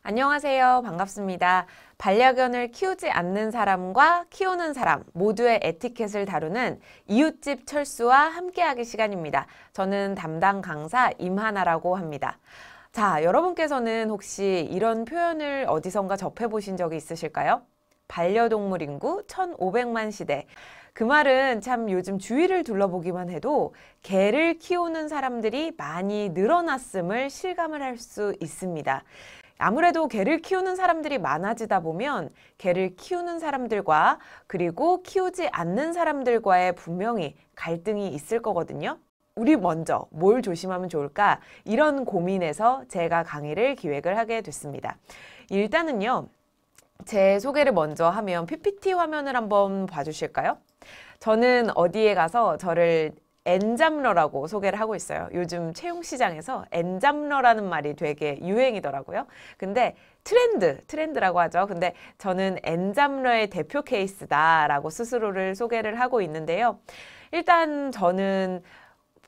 안녕하세요. 반갑습니다. 반려견을 키우지 않는 사람과 키우는 사람 모두의 에티켓을 다루는 이웃집 철수와 함께하기 시간입니다. 저는 담당 강사 임하나라고 합니다. 자, 여러분께서는 혹시 이런 표현을 어디선가 접해보신 적이 있으실까요? 반려동물 인구 1,500만 시대. 그 말은 참 요즘 주위를 둘러보기만 해도 개를 키우는 사람들이 많이 늘어났음을 실감을 할 수 있습니다. 아무래도 개를 키우는 사람들이 많아지다 보면 개를 키우는 사람들과 그리고 키우지 않는 사람들과의 분명히 갈등이 있을 거거든요. 우리 먼저 뭘 조심하면 좋을까? 이런 고민에서 제가 강의를 기획을 하게 됐습니다. 일단은요, 제 소개를 먼저 하면 PPT 화면을 한번 봐주실까요? 저는 어디에 가서 저를 엔잡러라고 소개를 하고 있어요. 요즘 채용시장에서 엔잡러라는 말이 되게 유행이더라고요. 근데 트렌드라고 하죠. 근데 저는 엔잡러의 대표 케이스다라고 스스로를 소개를 하고 있는데요. 일단 저는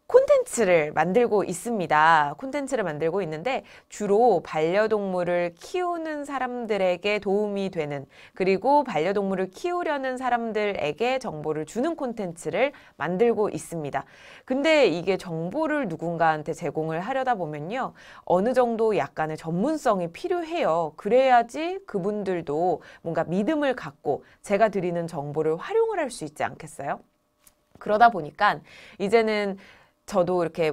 콘텐츠를 만들고 있습니다. 콘텐츠를 만들고 있는데 주로 반려동물을 키우는 사람들에게 도움이 되는, 그리고 반려동물을 키우려는 사람들에게 정보를 주는 콘텐츠를 만들고 있습니다. 근데 이게 정보를 누군가한테 제공을 하려다 보면요, 어느 정도 약간의 전문성이 필요해요. 그래야지 그분들도 뭔가 믿음을 갖고 제가 드리는 정보를 활용을 할 수 있지 않겠어요? 그러다 보니까 이제는 저도 이렇게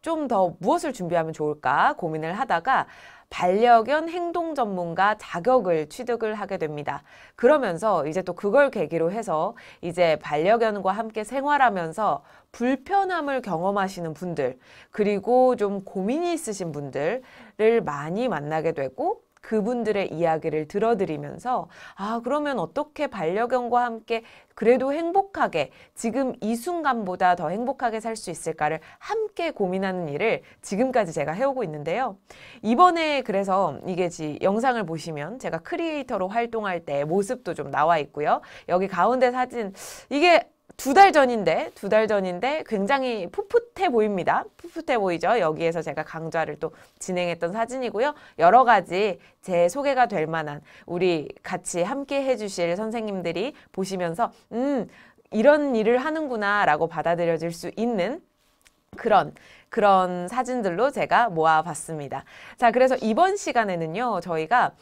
좀 더 무엇을 준비하면 좋을까 고민을 하다가 반려견 행동 전문가 자격을 취득을 하게 됩니다. 그러면서 이제 또 그걸 계기로 해서 이제 반려견과 함께 생활하면서 불편함을 경험하시는 분들, 그리고 좀 고민이 있으신 분들을 많이 만나게 되고, 그분들의 이야기를 들어드리면서 그러면 어떻게 반려견과 함께 그래도 행복하게, 지금 이 순간보다 더 행복하게 살 수 있을까를 함께 고민하는 일을 지금까지 제가 해오고 있는데요. 이번에 그래서 이게 영상을 보시면 제가 크리에이터로 활동할 때 모습도 좀 나와 있고요. 여기 가운데 사진, 이게 두 달 전인데 굉장히 풋풋해 보입니다. 풋풋해 보이죠? 여기에서 제가 강좌를 또 진행했던 사진이고요. 여러 가지 제 소개가 될 만한, 우리 같이 함께 해주실 선생님들이 보시면서 이런 일을 하는구나 라고 받아들여질 수 있는 그런 사진들로 제가 모아봤습니다. 자, 그래서 이번 시간에는요, 저희가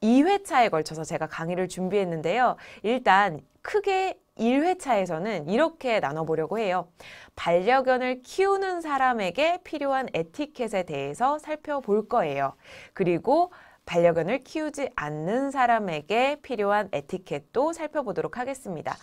2회차에 걸쳐서 제가 강의를 준비했는데요. 일단 크게 1회차에서는 이렇게 나눠보려고 해요. 반려견을 키우는 사람에게 필요한 에티켓에 대해서 살펴볼 거예요. 그리고 반려견을 키우지 않는 사람에게 필요한 에티켓도 살펴보도록 하겠습니다.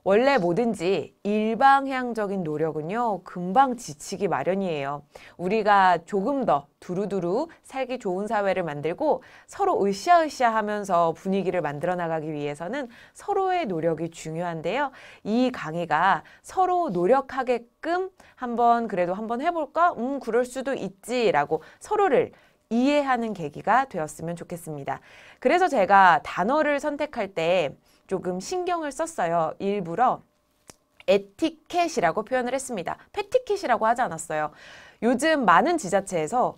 원래 뭐든지 일방향적인 노력은요, 금방 지치기 마련이에요. 우리가 조금 더 두루두루 살기 좋은 사회를 만들고 서로 으쌰으쌰 하면서 분위기를 만들어 나가기 위해서는 서로의 노력이 중요한데요. 이 강의가 서로 노력하게끔 그래도 한번 해볼까? 그럴 수도 있지라고 서로를 이해하는 계기가 되었으면 좋겠습니다. 그래서 제가 단어를 선택할 때 조금 신경을 썼어요. 일부러 에티켓이라고 표현을 했습니다. 패티켓이라고 하지 않았어요. 요즘 많은 지자체에서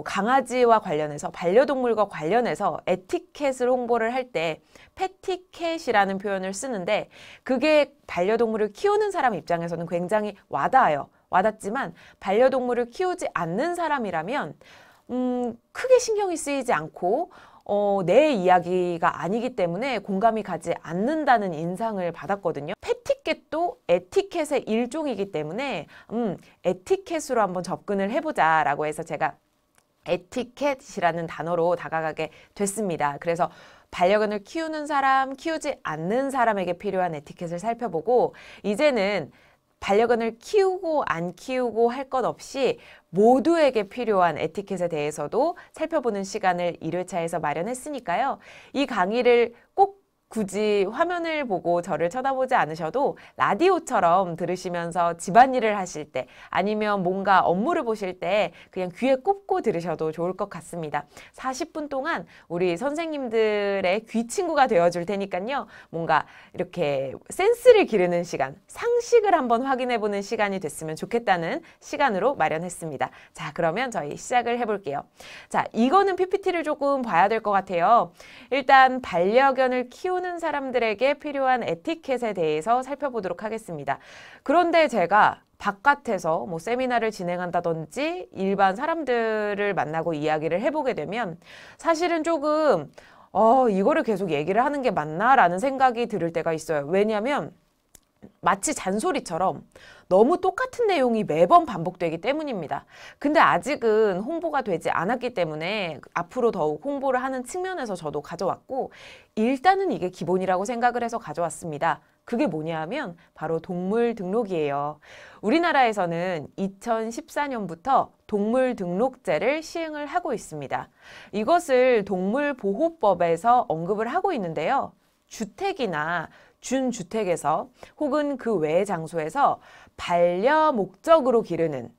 강아지와 관련해서, 반려동물과 관련해서 에티켓을 홍보를 할 때 패티켓이라는 표현을 쓰는데, 그게 반려동물을 키우는 사람 입장에서는 굉장히 와닿아요. 와닿지만 반려동물을 키우지 않는 사람이라면 크게 신경이 쓰이지 않고 내 이야기가 아니기 때문에 공감이 가지 않는다는 인상을 받았거든요. 패티켓도 에티켓의 일종이기 때문에 에티켓으로 한번 접근을 해보자 라고 해서 제가 에티켓이라는 단어로 다가가게 됐습니다. 그래서 반려견을 키우는 사람, 키우지 않는 사람에게 필요한 에티켓을 살펴보고, 이제는 반려견을 키우고 안 키우고 할 것 없이 모두에게 필요한 에티켓에 대해서도 살펴보는 시간을 1회차에서 마련했으니까요. 이 강의를 꼭 굳이 화면을 보고 저를 쳐다보지 않으셔도 라디오처럼 들으시면서 집안일을 하실 때 아니면 뭔가 업무를 보실 때 그냥 귀에 꼽고 들으셔도 좋을 것 같습니다. 40분 동안 우리 선생님들의 귀 친구가 되어줄 테니까요. 뭔가 이렇게 센스를 기르는 시간, 상식을 한번 확인해보는 시간이 됐으면 좋겠다는 시간으로 마련했습니다. 자, 그러면 저희 시작을 해볼게요. 자, 이거는 PPT를 조금 봐야 될 것 같아요. 일단 반려견을 키우는 사람들에게 필요한 에티켓에 대해서 살펴보도록 하겠습니다. 그런데 제가 바깥에서 뭐 세미나를 진행한다든지 일반 사람들을 만나고 이야기를 해보게 되면 사실은 조금 이거를 계속 얘기를 하는 게 맞나? 라는 생각이 들을 때가 있어요. 왜냐하면 마치 잔소리처럼 너무 똑같은 내용이 매번 반복되기 때문입니다. 근데 아직은 홍보가 되지 않았기 때문에 앞으로 더욱 홍보를 하는 측면에서 저도 가져왔고 일단은 이게 기본이라고 생각을 해서 가져왔습니다. 그게 뭐냐 하면 바로 동물 등록이에요. 우리나라에서는 2014년부터 동물 등록제를 시행을 하고 있습니다. 이것을 동물보호법에서 언급을 하고 있는데요. 주택이나 준주택에서 혹은 그 외의 장소에서 반려 목적으로 기르는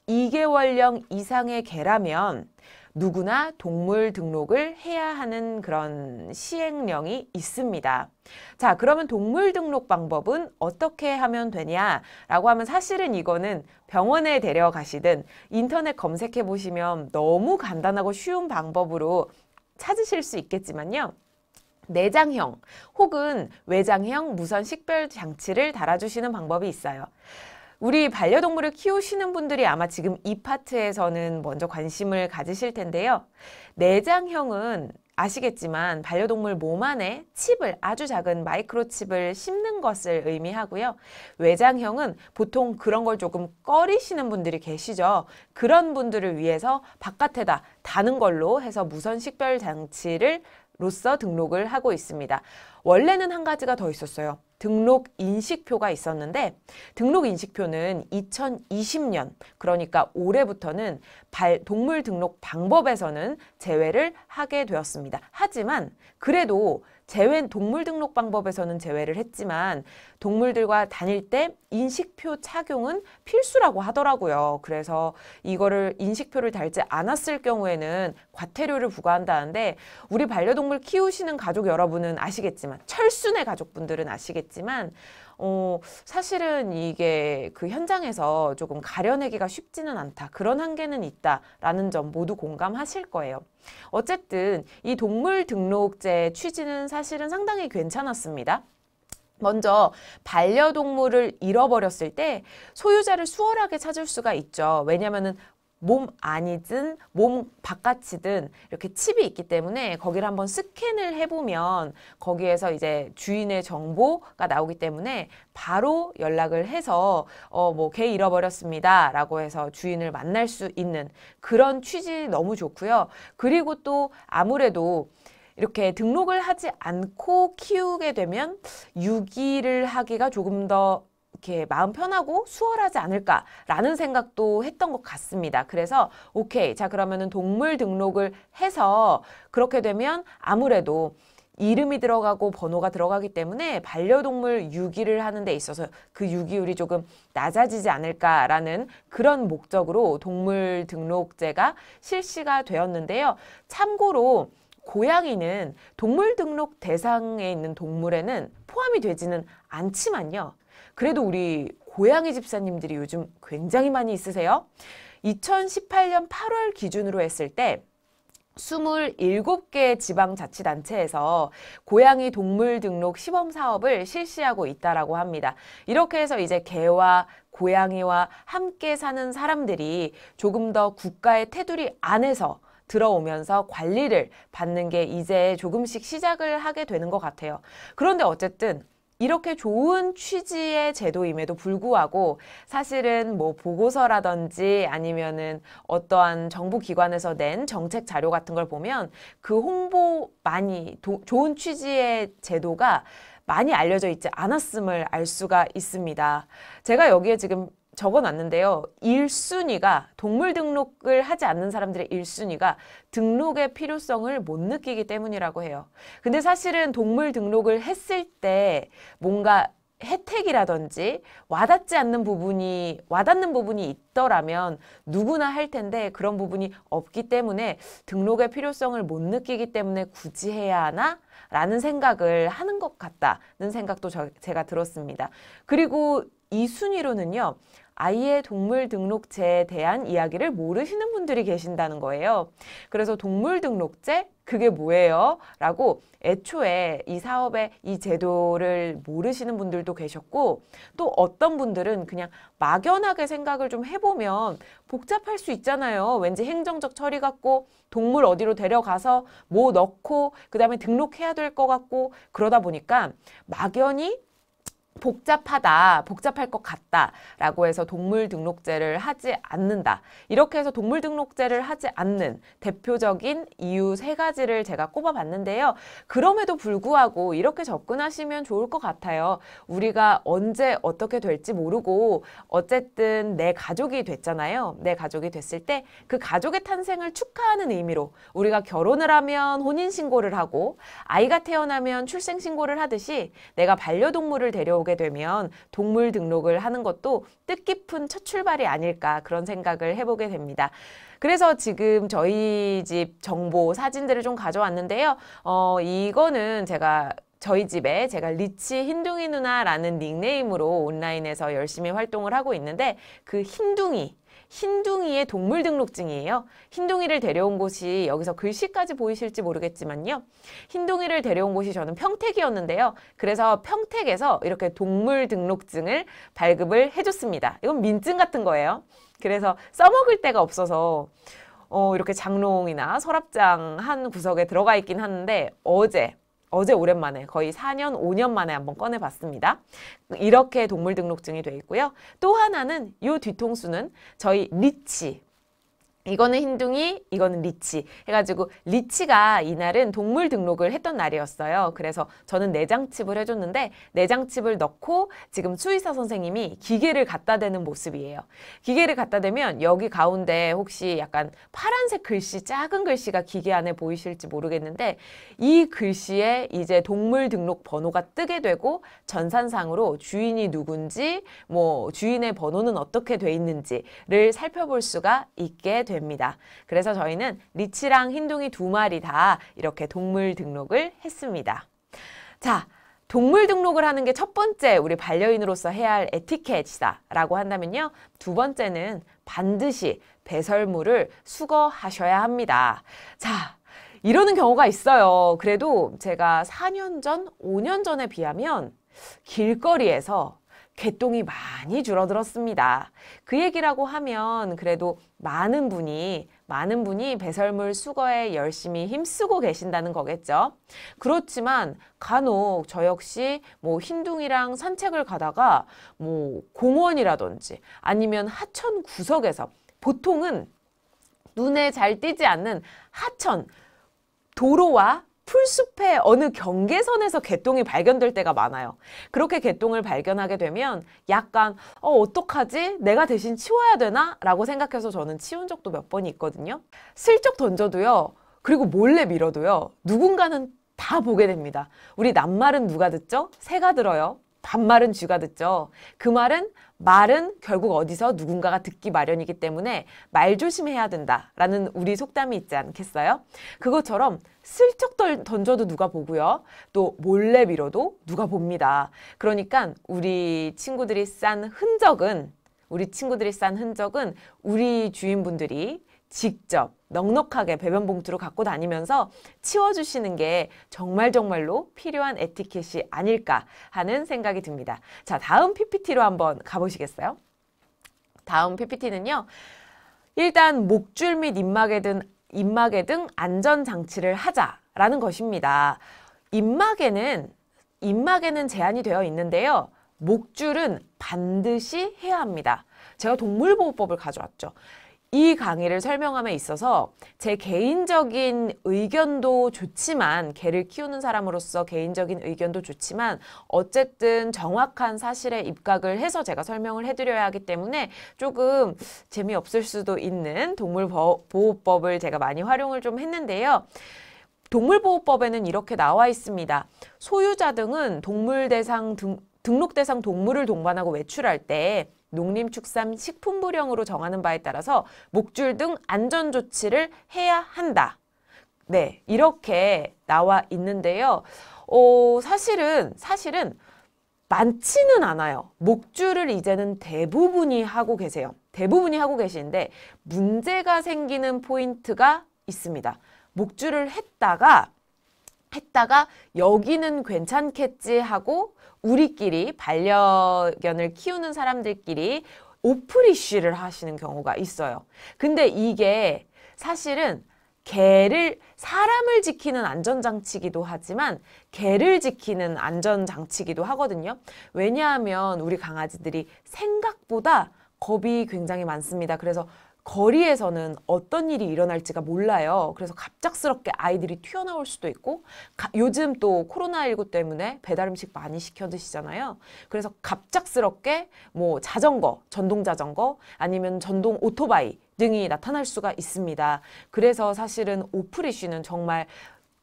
2개월령 이상의 개라면 누구나 동물 등록을 해야 하는 그런 시행령이 있습니다. 자, 그러면 동물 등록 방법은 어떻게 하면 되냐라고 하면 사실은 이거는 병원에 데려가시든 인터넷 검색해 보시면 너무 간단하고 쉬운 방법으로 찾으실 수 있겠지만요. 내장형 혹은 외장형 무선 식별 장치를 달아주시는 방법이 있어요. 우리 반려동물을 키우시는 분들이 아마 지금 이 파트에서는 먼저 관심을 가지실 텐데요. 내장형은 아시겠지만 반려동물 몸 안에 칩을 아주 작은 마이크로칩을 심는 것을 의미하고요. 외장형은 보통 그런 걸 조금 꺼리시는 분들이 계시죠. 그런 분들을 위해서 바깥에다 다는 걸로 해서 무선 식별 장치를 로서 등록을 하고 있습니다. 원래는 한 가지가 더 있었어요. 등록 인식표가 있었는데 등록 인식표는 2020년 그러니까 올해부터는 동물 등록 방법에서는 제외를 하게 되었습니다. 하지만 그래도 동물 등록 방법에서는 제외를 했지만 동물들과 다닐 때 인식표 착용은 필수라고 하더라고요. 그래서 이거를 인식표를 달지 않았을 경우에는 과태료를 부과한다는데 우리 반려동물 키우시는 가족 여러분은 아시겠지만 철순의 가족분들은 아시겠지만 사실은 이게 그 현장에서 조금 가려내기가 쉽지는 않다. 그런 한계는 있다라는 점 모두 공감하실 거예요. 어쨌든 이 동물 등록제 취지는 사실은 상당히 괜찮았습니다. 먼저 반려동물을 잃어버렸을 때 소유자를 수월하게 찾을 수가 있죠. 왜냐하면은 몸 안이든 몸 바깥이든 이렇게 칩이 있기 때문에 거기를 한번 스캔을 해보면 거기에서 이제 주인의 정보가 나오기 때문에 바로 연락을 해서 뭐 개 잃어버렸습니다 라고 해서 주인을 만날 수 있는 그런 취지 너무 좋고요. 그리고 또 아무래도 이렇게 등록을 하지 않고 키우게 되면 유기를 하기가 조금 더 이렇게 마음 편하고 수월하지 않을까라는 생각도 했던 것 같습니다. 그래서 오케이, 자 그러면은 동물 등록을 해서 그렇게 되면 아무래도 이름이 들어가고 번호가 들어가기 때문에 반려동물 유기를 하는 데 있어서 그 유기율이 조금 낮아지지 않을까라는 그런 목적으로 동물 등록제가 실시가 되었는데요. 참고로 고양이는 동물 등록 대상에 있는 동물에는 포함이 되지는 않지만요. 그래도 우리 고양이 집사님들이 요즘 굉장히 많이 있으세요. 2018년 8월 기준으로 했을 때 27개 지방자치단체에서 고양이 동물 등록 시범 사업을 실시하고 있다라고 합니다. 이렇게 해서 이제 개와 고양이와 함께 사는 사람들이 조금 더 국가의 테두리 안에서 들어오면서 관리를 받는 게 이제 조금씩 시작을 하게 되는 것 같아요. 그런데 어쨌든 이렇게 좋은 취지의 제도임에도 불구하고 사실은 뭐 보고서라든지 아니면은 어떠한 정부기관에서 낸 정책 자료 같은 걸 보면 그 좋은 취지의 제도가 많이 알려져 있지 않았음을 알 수가 있습니다. 제가 여기에 지금 적어놨는데요. 1순위가 동물 등록을 하지 않는 사람들의 1순위가 등록의 필요성을 못 느끼기 때문이라고 해요. 근데 사실은 동물 등록을 했을 때 뭔가 혜택이라든지 와닿는 부분이 있더라면 누구나 할 텐데 그런 부분이 없기 때문에 등록의 필요성을 못 느끼기 때문에 굳이 해야 하나? 라는 생각을 하는 것 같다는 생각도 제가 들었습니다. 그리고 이 순위로는요. 아예 동물 등록제에 대한 이야기를 모르시는 분들이 계신다는 거예요. 그래서 동물 등록제? 그게 뭐예요? 라고 애초에 이 사업의 이 제도를 모르시는 분들도 계셨고 또 어떤 분들은 그냥 막연하게 생각을 좀 해보면 복잡할 수 있잖아요. 왠지 행정적 처리 같고 동물 어디로 데려가서 뭐 넣고 그다음에 등록해야 될 것 같고 그러다 보니까 막연히 복잡할 것 같다 라고 해서 동물 등록제를 하지 않는다. 이렇게 해서 동물 등록제를 하지 않는 대표적인 이유 3가지를 제가 꼽아봤는데요. 그럼에도 불구하고 이렇게 접근하시면 좋을 것 같아요. 우리가 언제 어떻게 될지 모르고 어쨌든 내 가족이 됐잖아요. 내 가족이 됐을 때 그 가족의 탄생을 축하하는 의미로 우리가 결혼을 하면 혼인신고를 하고 아이가 태어나면 출생신고를 하듯이 내가 반려동물을 데려오게 되면 동물 등록을 하는 것도 뜻깊은 첫 출발이 아닐까 그런 생각을 해보게 됩니다. 그래서 지금 저희 집 정보 사진들을 좀 가져왔는데요. 이거는 저희 집에 제가 리치 흰둥이 누나라는 닉네임으로 온라인에서 열심히 활동을 하고 있는데 그 흰둥이의 동물 등록증이에요. 흰둥이를 데려온 곳이 여기서 글씨까지 보이실지 모르겠지만요. 흰둥이를 데려온 곳이 저는 평택이었는데요. 그래서 평택에서 이렇게 동물 등록증을 발급을 해줬습니다. 이건 민증 같은 거예요. 그래서 써먹을 데가 없어서 이렇게 장롱이나 서랍장 한 구석에 들어가 있긴 하는데 어제 오랜만에 거의 4년, 5년 만에 한번 꺼내봤습니다. 이렇게 동물 등록증이 돼 있고요. 또 하나는 이 뒤통수는 저희 리치. 이거는 흰둥이, 이거는 리치 해가지고 리치가 이날은 동물 등록을 했던 날이었어요. 그래서 저는 내장칩을 해줬는데 내장칩을 넣고 지금 수의사 선생님이 기계를 갖다 대는 모습이에요. 기계를 갖다 대면 여기 가운데 혹시 약간 파란색 글씨, 작은 글씨가 기계 안에 보이실지 모르겠는데 이 글씨에 이제 동물 등록 번호가 뜨게 되고 전산상으로 주인이 누군지 뭐 주인의 번호는 어떻게 돼 있는지를 살펴볼 수가 있게 됩니다. 그래서 저희는 리치랑 흰둥이 2마리 다 이렇게 동물 등록을 했습니다. 자, 동물 등록을 하는 게 첫 번째 우리 반려인으로서 해야 할 에티켓이다라고 한다면요. 2번째는 반드시 배설물을 수거하셔야 합니다. 자, 이러는 경우가 있어요. 그래도 제가 4년 전, 5년 전에 비하면 길거리에서 개똥이 많이 줄어들었습니다. 그 얘기라고 하면 그래도 많은 분이 배설물 수거에 열심히 힘쓰고 계신다는 거겠죠. 그렇지만 간혹 저 역시 뭐 흰둥이랑 산책을 가다가 뭐 공원이라든지 아니면 하천 구석에서 보통은 눈에 잘 띄지 않는 하천, 도로와 풀숲의 어느 경계선에서 개똥이 발견될 때가 많아요. 그렇게 개똥을 발견하게 되면 약간 어떡하지? 내가 대신 치워야 되나? 라고 생각해서 저는 치운 적도 몇 번이 있거든요. 슬쩍 던져도요. 그리고 몰래 밀어도요. 누군가는 다 보게 됩니다. 우리 낱말은 누가 듣죠? 새가 들어요. 반말은 쥐가 듣죠. 그 말은 결국 어디서 누군가가 듣기 마련이기 때문에 말 조심해야 된다라는 우리 속담이 있지 않겠어요? 그것처럼 슬쩍 던져도 누가 보고요. 또 몰래 밀어도 누가 봅니다. 그러니까 우리 친구들이 싼 흔적은 우리 주인분들이 직접 넉넉하게 배변 봉투로 갖고 다니면서 치워주시는 게 정말로 필요한 에티켓이 아닐까 하는 생각이 듭니다. 자, 다음 PPT로 한번 가보시겠어요? 다음 PPT는요. 일단 목줄 및 입마개 등 안전장치를 하자라는 것입니다. 입마개는 제한이 되어 있는데요. 목줄은 반드시 해야 합니다. 제가 동물보호법을 가져왔죠. 이 강의를 설명함에 있어서 제 개인적인 의견도 좋지만, 개를 키우는 사람으로서 개인적인 의견도 좋지만 어쨌든 정확한 사실에 입각을 해서 제가 설명을 해드려야 하기 때문에 조금 재미없을 수도 있는 동물보호법을 제가 많이 활용을 좀 했는데요. 동물보호법에는 이렇게 나와 있습니다. 소유자 등은 등록 대상 동물을 동반하고 외출할 때 농림축산식품부령으로 정하는 바에 따라서 목줄 등 안전조치를 해야 한다. 네, 이렇게 나와 있는데요. 사실은 많지는 않아요. 목줄을 이제는 대부분이 하고 계세요. 대부분이 하고 계시는데 문제가 생기는 포인트가 있습니다. 목줄을 했다가 여기는 괜찮겠지 하고 우리끼리 반려견을 키우는 사람들끼리 오프리쉬를 하시는 경우가 있어요. 근데 이게 사실은 사람을 지키는 안전장치이기도 하지만 개를 지키는 안전장치이기도 하거든요. 왜냐하면 우리 강아지들이 생각보다 겁이 굉장히 많습니다. 그래서 거리에서는 어떤 일이 일어날지가 몰라요. 그래서 갑작스럽게 아이들이 튀어나올 수도 있고, 요즘 또 코로나19 때문에 배달 음식 많이 시켜 드시잖아요. 그래서 갑작스럽게 뭐 자전거, 전동 자전거 아니면 전동 오토바이 등이 나타날 수가 있습니다. 그래서 사실은 오프리쉬는 정말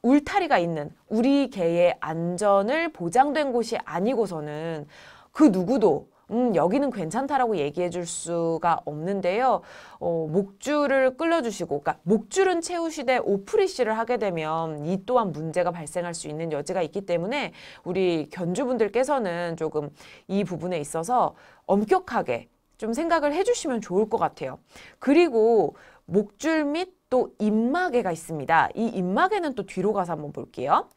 울타리가 있는 우리 개의 안전을 보장된 곳이 아니고서는 그 누구도 여기는 괜찮다라고 얘기해 줄 수가 없는데요. 목줄을 끌어주시고, 그러니까 목줄은 채우시되 오프리쉬를 하게 되면 이 또한 문제가 발생할 수 있는 여지가 있기 때문에 우리 견주분들께서는 조금 이 부분에 있어서 엄격하게 좀 생각을 해주시면 좋을 것 같아요. 그리고 목줄 및 또 입마개가 있습니다. 이 입마개는 또 뒤로 가서 한번 볼게요.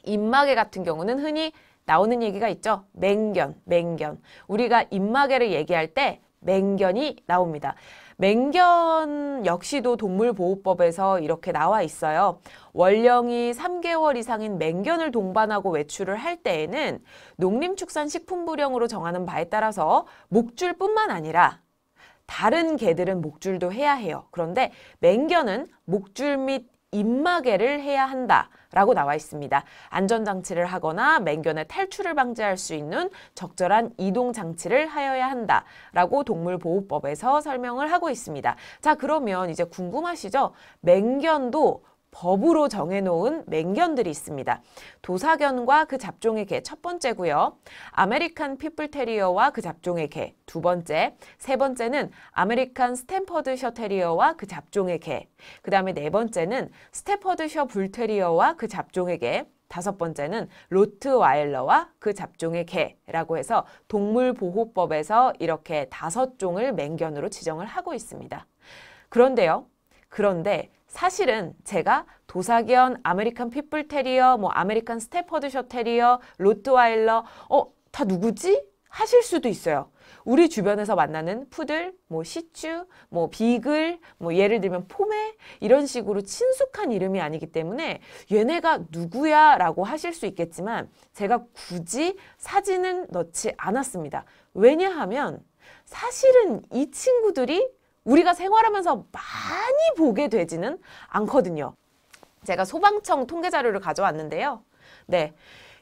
입마개 같은 경우는 흔히 나오는 얘기가 있죠. 맹견. 우리가 입마개를 얘기할 때 맹견이 나옵니다. 맹견 역시도 동물보호법에서 이렇게 나와 있어요. 원령이 3개월 이상인 맹견을 동반하고 외출을 할 때에는 농림축산식품부령으로 정하는 바에 따라서 목줄뿐만 아니라 다른 개들은 목줄도 해야 해요. 그런데 맹견은 목줄 및 입마개를 해야 한다라고 나와 있습니다. 안전장치를 하거나 맹견의 탈출을 방지할 수 있는 적절한 이동장치를 하여야 한다라고 동물보호법에서 설명을 하고 있습니다. 자, 그러면 이제 궁금하시죠? 맹견도 법으로 정해놓은 맹견들이 있습니다. 도사견과 그 잡종의 개 첫 번째고요. 아메리칸 피플테리어와 그 잡종의 개 두 번째. 세 번째는 아메리칸 스탠퍼드셔 테리어와 그 잡종의 개. 그 다음에 네 번째는 스탠퍼드셔 불테리어와 그 잡종의 개. 다섯 번째는 로트와일러와 그 잡종의 개라고 해서 동물보호법에서 이렇게 5종을 맹견으로 지정을 하고 있습니다. 그런데 사실은 제가 도사견, 아메리칸 피플테리어, 아메리칸 스태퍼드셔 테리어, 로트와일러, 다 누구지? 하실 수도 있어요. 우리 주변에서 만나는 푸들, 시츄, 비글, 예를 들면 포메 이런 식으로 친숙한 이름이 아니기 때문에 얘네가 누구야? 라고 하실 수 있겠지만 제가 굳이 사진은 넣지 않았습니다. 왜냐하면 사실은 이 친구들이 우리가 생활하면서 많이 보게 되지는 않거든요. 제가 소방청 통계 자료를 가져왔는데요. 네,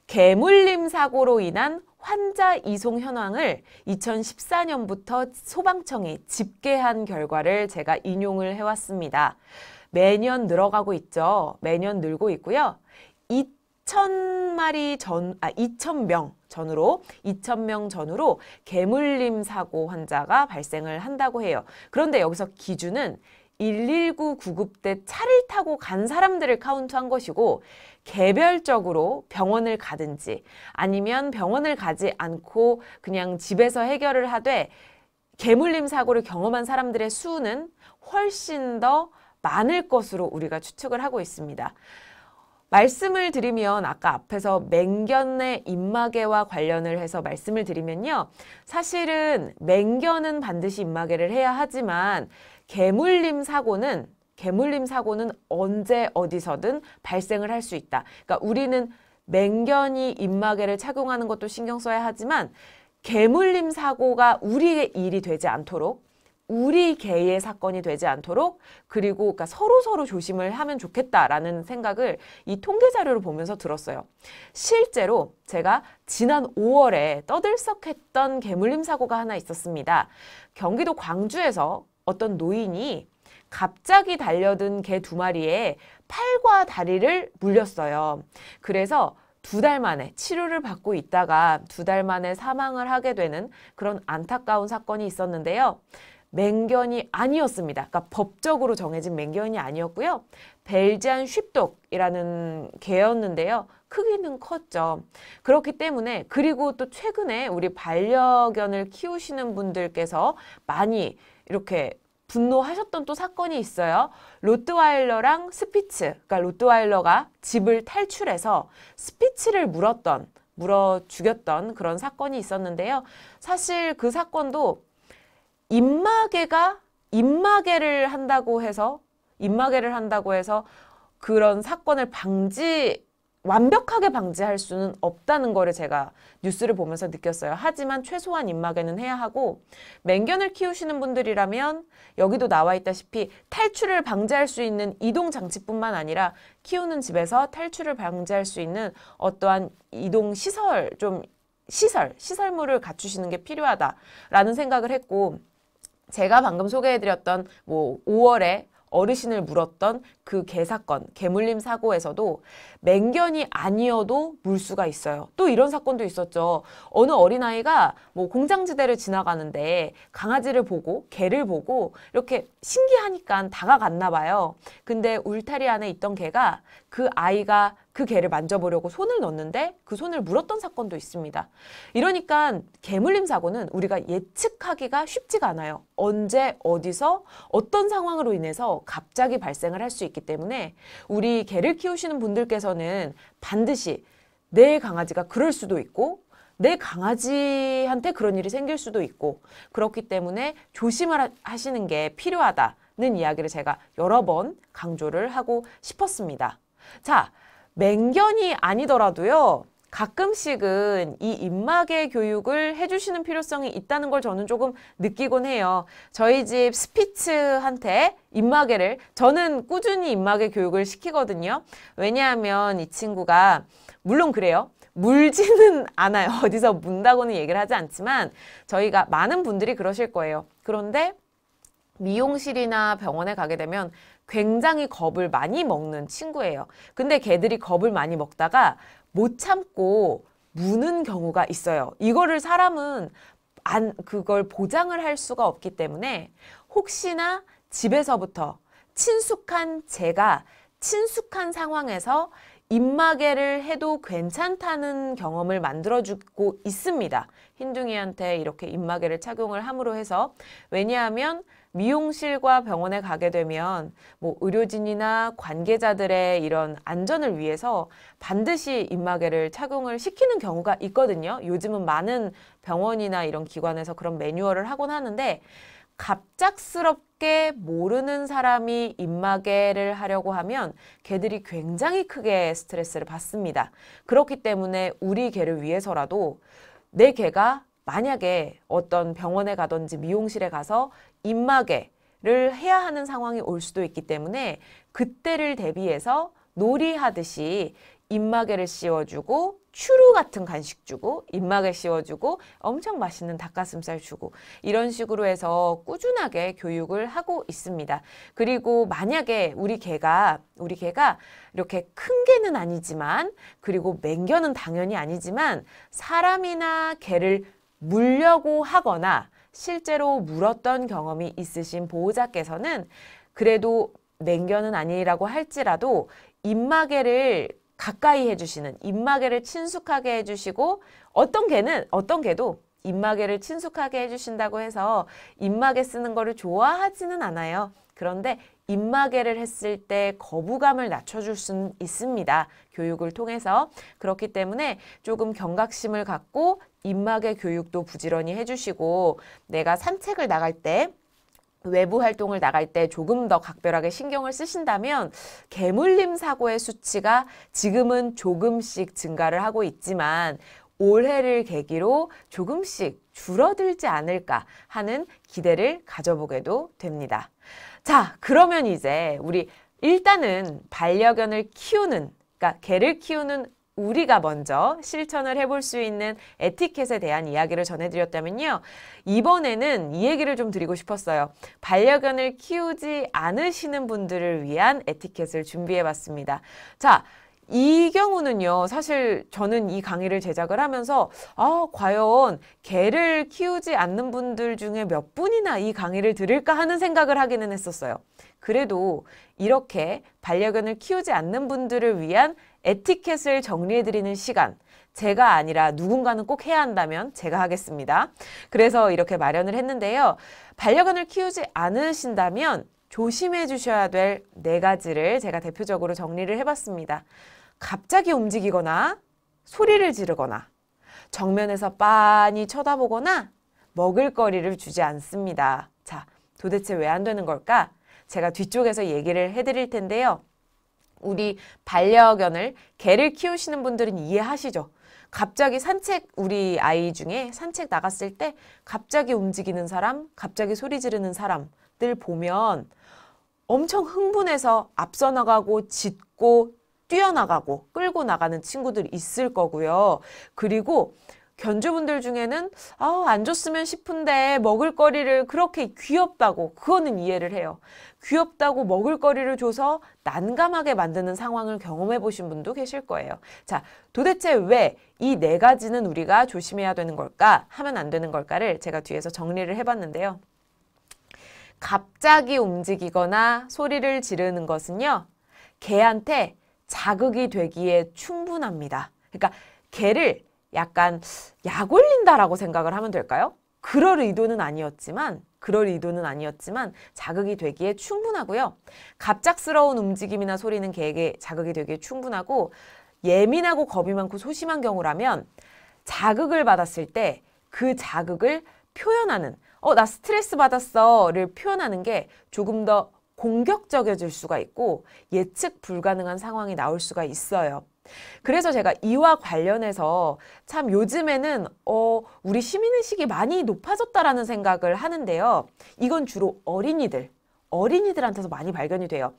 개물림 사고로 인한 환자 이송 현황을 2014년부터 소방청이 집계한 결과를 제가 인용을 해왔습니다. 매년 늘어가고 있죠. 매년 늘고 있고요. 2,000명 전후로 개물림 사고 환자가 발생을 한다고 해요. 그런데 여기서 기준은 119 구급대 차를 타고 간 사람들을 카운트한 것이고 개별적으로 병원을 가든지 아니면 병원을 가지 않고 그냥 집에서 해결을 하되 개물림 사고를 경험한 사람들의 수는 훨씬 더 많을 것으로 우리가 추측을 하고 있습니다. 말씀을 드리면 아까 앞에서 맹견의 입마개와 관련을 해서 말씀을 드리면요. 사실은 맹견은 반드시 입마개를 해야 하지만 개물림 사고는 언제 어디서든 발생을 할 수 있다. 그러니까 우리는 맹견이 입마개를 착용하는 것도 신경 써야 하지만 개물림 사고가 우리의 일이 되지 않도록 우리 개의 사건이 되지 않도록 그리고 그러니까 서로 조심을 하면 좋겠다라는 생각을 이 통계 자료를 보면서 들었어요. 실제로 제가 지난 5월에 떠들썩했던 개물림 사고가 하나 있었습니다. 경기도 광주에서 어떤 노인이 갑자기 달려든 개 2마리에 팔과 다리를 물렸어요. 그래서 2달 만에 치료를 받고 있다가 2달 만에 사망을 하게 되는 그런 안타까운 사건이 있었는데요. 맹견이 아니었습니다. 그러니까 법적으로 정해진 맹견이 아니었고요. 벨지안 쉽독이라는 개였는데요. 크기는 컸죠. 그렇기 때문에 그리고 또 최근에 우리 반려견을 키우시는 분들께서 많이 이렇게 분노하셨던 또 사건이 있어요. 로트와일러랑 스피츠, 그러니까 로트와일러가 집을 탈출해서 스피츠를 물어 죽였던 그런 사건이 있었는데요. 사실 그 사건도 입마개를 한다고 해서 그런 사건을 완벽하게 방지할 수는 없다는 거를 제가 뉴스를 보면서 느꼈어요. 하지만 최소한 입마개는 해야 하고 맹견을 키우시는 분들이라면 여기도 나와 있다시피 탈출을 방지할 수 있는 이동 장치뿐만 아니라 키우는 집에서 탈출을 방지할 수 있는 어떠한 이동 시설물을 갖추시는 게 필요하다라는 생각을 했고 제가 방금 소개해드렸던 5월에 어르신을 물었던 그 개물림 사고에서도 맹견이 아니어도 물수가 있어요. 또 이런 사건도 있었죠. 어느 어린아이가 공장지대를 지나가는데 강아지를 보고 개를 보고 이렇게 신기하니까 다가갔나 봐요. 근데 울타리 안에 있던 개가 그 아이가 그 개를 만져보려고 손을 넣었는데 그 손을 물었던 사건도 있습니다. 이러니까 개물림 사고는 우리가 예측하기가 쉽지가 않아요. 언제 어디서 어떤 상황으로 인해서 갑자기 발생을 할 수 있기 때문에 우리 개를 키우시는 분들께서는 반드시 내 강아지가 그럴 수도 있고 내 강아지한테 그런 일이 생길 수도 있고 그렇기 때문에 조심을 하시는 게 필요하다는 이야기를 제가 여러 번 강조를 하고 싶었습니다. 자, 맹견이 아니더라도요. 가끔씩은 이 입마개 교육을 해주시는 필요성이 있다는 걸 저는 조금 느끼곤 해요. 저희 집 스피츠한테 저는 꾸준히 입마개 교육을 시키거든요. 왜냐하면 이 친구가 물론 그래요. 물지는 않아요. 어디서 문다고는 얘기를 하지 않지만 저희가 많은 분들이 그러실 거예요. 그런데 미용실이나 병원에 가게 되면 굉장히 겁을 많이 먹는 친구예요. 근데 걔들이 겁을 많이 먹다가 못 참고 무는 경우가 있어요. 이거를 사람은 그걸 보장을 할 수가 없기 때문에 혹시나 집에서부터 친숙한 상황에서 입마개를 해도 괜찮다는 경험을 만들어주고 있습니다. 흰둥이한테 이렇게 입마개를 착용을 함으로 해서 왜냐하면 미용실과 병원에 가게 되면 의료진이나 관계자들의 이런 안전을 위해서 반드시 입마개를 착용을 시키는 경우가 있거든요. 요즘은 많은 병원이나 이런 기관에서 그런 매뉴얼을 하곤 하는데 갑작스럽게 모르는 사람이 입마개를 하려고 하면 개들이 굉장히 크게 스트레스를 받습니다. 그렇기 때문에 우리 개를 위해서라도 내 개가 만약에 어떤 병원에 가든지 미용실에 가서 입마개를 해야 하는 상황이 올 수도 있기 때문에 그때를 대비해서 놀이하듯이 입마개를 씌워주고 추루 같은 간식 주고 입마개 씌워주고 엄청 맛있는 닭가슴살 주고 이런 식으로 해서 꾸준하게 교육을 하고 있습니다. 그리고 만약에 우리 개가 이렇게 큰 개는 아니지만 그리고 맹견은 당연히 아니지만 사람이나 개를 물려고 하거나 실제로 물었던 경험이 있으신 보호자께서는 그래도 맹견은 아니라고 할지라도 입마개를 가까이 해주시는 입마개를 친숙하게 해주시고 어떤 개도 입마개를 친숙하게 해주신다고 해서 입마개 쓰는 거를 좋아하지는 않아요. 그런데 입마개를 했을 때 거부감을 낮춰줄 수는 있습니다. 교육을 통해서. 그렇기 때문에 조금 경각심을 갖고 입마개 교육도 부지런히 해주시고 내가 산책을 나갈 때 외부 활동을 나갈 때 조금 더 각별하게 신경을 쓰신다면 개물림 사고의 수치가 지금은 조금씩 증가를 하고 있지만 올해를 계기로 조금씩 줄어들지 않을까 하는 기대를 가져보게도 됩니다. 자, 그러면 이제 우리 일단은 반려견을 키우는, 그러니까 개를 키우는 우리가 먼저 실천을 해볼 수 있는 에티켓에 대한 이야기를 전해드렸다면요. 이번에는 이 얘기를 좀 드리고 싶었어요. 반려견을 키우지 않으시는 분들을 위한 에티켓을 준비해봤습니다. 자, 이 경우는요, 사실 저는 이 강의를 제작을 하면서 과연 개를 키우지 않는 분들 중에 몇 분이나 이 강의를 들을까 하는 생각을 하기는 했었어요. 그래도 이렇게 반려견을 키우지 않는 분들을 위한 에티켓을 정리해드리는 시간, 제가 아니라 누군가는 꼭 해야 한다면 제가 하겠습니다. 그래서 이렇게 마련을 했는데요. 반려견을 키우지 않으신다면 조심해 주셔야 될 4가지를 제가 대표적으로 정리를 해봤습니다. 갑자기 움직이거나 소리를 지르거나 정면에서 빤히 쳐다보거나 먹을거리를 주지 않습니다. 자, 도대체 왜 안 되는 걸까? 제가 뒤쪽에서 얘기를 해드릴 텐데요. 우리 반려견을, 개를 키우시는 분들은 이해하시죠? 갑자기 우리 아이 중에 산책 나갔을 때 갑자기 움직이는 사람, 갑자기 소리 지르는 사람들 보면 엄청 흥분해서 앞서 나가고 짖고 뛰어나가고 끌고 나가는 친구들 있을 거고요. 그리고 견주분들 중에는 안 줬으면 싶은데 먹을거리를 그렇게 귀엽다고, 그거는 이해를 해요. 귀엽다고 먹을거리를 줘서 난감하게 만드는 상황을 경험해 보신 분도 계실 거예요. 자, 도대체 왜 이 4가지는 우리가 조심해야 되는 걸까, 하면 안 되는 걸까를 제가 뒤에서 정리를 해봤는데요. 갑자기 움직이거나 소리를 지르는 것은요, 개한테 자극이 되기에 충분합니다. 그러니까 개를 약간 약 올린다라고 생각을 하면 될까요? 그럴 의도는 아니었지만 자극이 되기에 충분하고요. 갑작스러운 움직임이나 소리는 개에게 자극이 되기에 충분하고, 예민하고 겁이 많고 소심한 경우라면 자극을 받았을 때 그 자극을 표현하는, 나 스트레스 받았어를 표현하는 게 조금 더 공격적이어질 수가 있고 예측 불가능한 상황이 나올 수가 있어요. 그래서 제가 이와 관련해서 참 요즘에는 우리 시민의식이 많이 높아졌다라는 생각을 하는데요. 이건 주로 어린이들한테서 많이 발견이 돼요.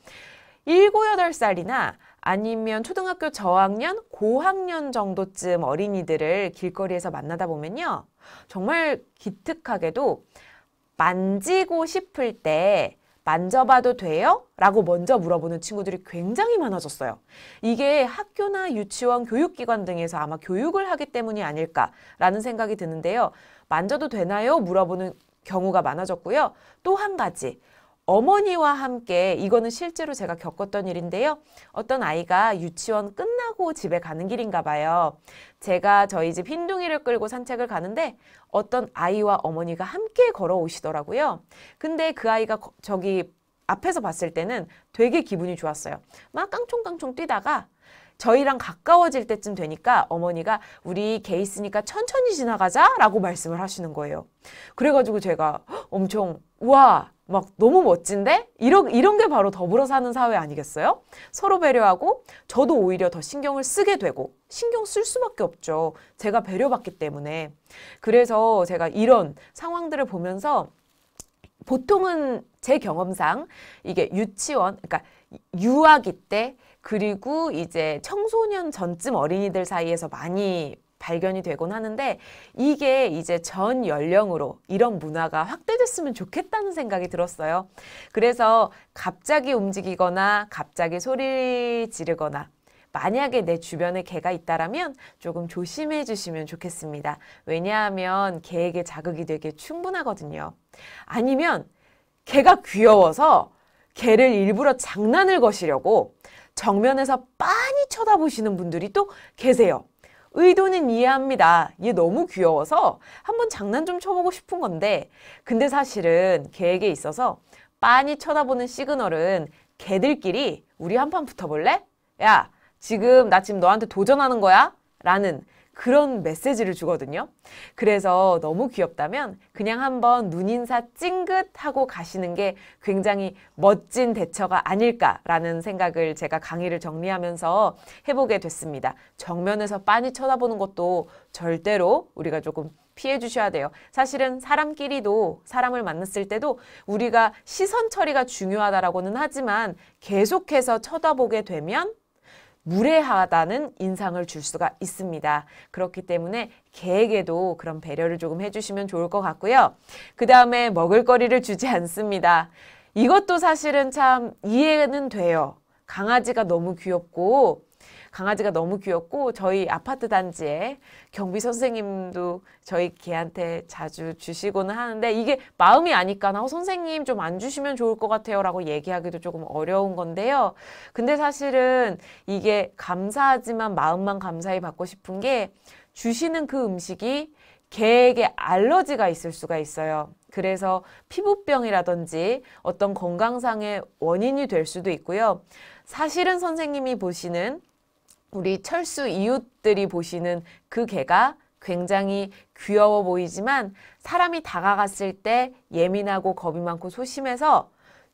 7, 8살이나 아니면 초등학교 저학년, 고학년 정도쯤 어린이들을 길거리에서 만나다 보면요. 정말 기특하게도 만지고 싶을 때 만져봐도 돼요? 라고 먼저 물어보는 친구들이 굉장히 많아졌어요. 이게 학교나 유치원, 교육기관 등에서 아마 교육을 하기 때문이 아닐까라는 생각이 드는데요. 만져도 되나요? 물어보는 경우가 많아졌고요. 또 한 가지, 어머니와 함께, 이거는 실제로 제가 겪었던 일인데요. 어떤 아이가 유치원 끝나고 집에 가는 길인가 봐요. 제가 저희 집 흰둥이를 끌고 산책을 가는데 어떤 아이와 어머니가 함께 걸어오시더라고요. 근데 그 아이가 저기 앞에서 봤을 때는 되게 기분이 좋았어요. 막 깡총깡총 뛰다가 저희랑 가까워질 때쯤 되니까 어머니가 우리 개 있으니까 천천히 지나가자 라고 말씀을 하시는 거예요. 그래가지고 제가 엄청 우와, 막 너무 멋진데? 이런 게 바로 더불어 사는 사회 아니겠어요? 서로 배려하고 저도 오히려 더 신경을 쓰게 되고, 신경 쓸 수밖에 없죠. 제가 배려받기 때문에. 그래서 제가 이런 상황들을 보면서 보통은 제 경험상 이게 유치원, 그러니까 유아기 때, 그리고 이제 청소년 전쯤 어린이들 사이에서 많이 발견이 되곤 하는데, 이게 이제 전 연령으로 이런 문화가 확대됐으면 좋겠다는 생각이 들었어요. 그래서 갑자기 움직이거나 갑자기 소리 지르거나 만약에 내 주변에 개가 있다라면 조금 조심해 주시면 좋겠습니다. 왜냐하면 개에게 자극이 되게 충분하거든요. 아니면 개가 귀여워서 개를 일부러 장난을 거시려고 정면에서 빤히 쳐다보시는 분들이 또 계세요. 의도는 이해합니다. 얘 너무 귀여워서 한번 장난 좀 쳐보고 싶은 건데, 근데 사실은 개에게 있어서 빤히 쳐다보는 시그널은 개들끼리 우리 한판 붙어볼래? 야, 지금 나 지금 너한테 도전하는 거야? 라는 그런 메시지를 주거든요. 그래서 너무 귀엽다면 그냥 한번 눈인사 찡긋 하고 가시는 게 굉장히 멋진 대처가 아닐까라는 생각을 제가 강의를 정리하면서 해보게 됐습니다. 정면에서 빤히 쳐다보는 것도 절대로 우리가 조금 피해 주셔야 돼요. 사실은 사람끼리도 사람을 만났을 때도 우리가 시선 처리가 중요하다라고는 하지만 계속해서 쳐다보게 되면 무례하다는 인상을 줄 수가 있습니다. 그렇기 때문에 개에게도 그런 배려를 조금 해주시면 좋을 것 같고요. 그 다음에 먹을거리를 주지 않습니다. 이것도 사실은 참 이해는 돼요. 강아지가 너무 귀엽고 저희 아파트 단지에 경비 선생님도 저희 개한테 자주 주시고는 하는데 이게 마음이 아니까 선생님 좀 안 주시면 좋을 것 같아요 라고 얘기하기도 조금 어려운 건데요. 근데 사실은 이게 감사하지만 마음만 감사히 받고 싶은 게 주시는 그 음식이 개에게 알러지가 있을 수가 있어요. 그래서 피부병이라든지 어떤 건강상의 원인이 될 수도 있고요. 사실은 선생님이 보시는 우리 철수 이웃들이 보시는 그 개가 굉장히 귀여워 보이지만 사람이 다가갔을 때 예민하고 겁이 많고 소심해서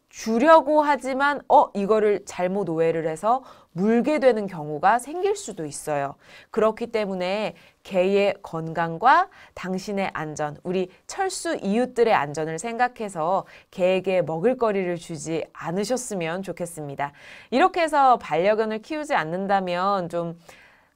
주려고 하지만 이거를 잘못 오해를 해서 물게 되는 경우가 생길 수도 있어요. 그렇기 때문에 개의 건강과 당신의 안전, 우리 철수 이웃들의 안전을 생각해서 개에게 먹을거리를 주지 않으셨으면 좋겠습니다. 이렇게 해서 반려견을 키우지 않는다면 좀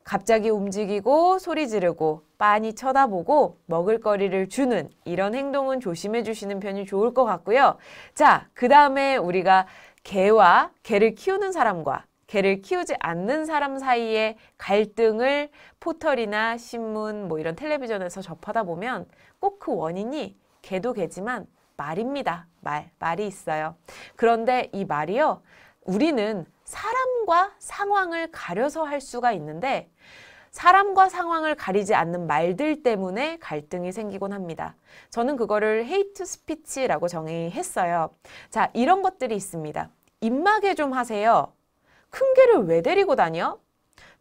갑자기 움직이고 소리 지르고 빤히 쳐다보고 먹을거리를 주는 이런 행동은 조심해 주시는 편이 좋을 것 같고요. 자, 그 다음에 우리가 개를 키우는 사람과 개를 키우지 않는 사람 사이의 갈등을 포털이나 신문, 이런 텔레비전에서 접하다 보면 꼭 그 원인이 개도 개지만 말입니다. 말이 있어요. 그런데 이 말이요. 우리는 사람과 상황을 가려서 할 수가 있는데 사람과 상황을 가리지 않는 말들 때문에 갈등이 생기곤 합니다. 저는 그거를 헤이트 스피치라고 정의했어요. 자, 이런 것들이 있습니다. 입마개 좀 하세요. 큰 개를 왜 데리고 다녀?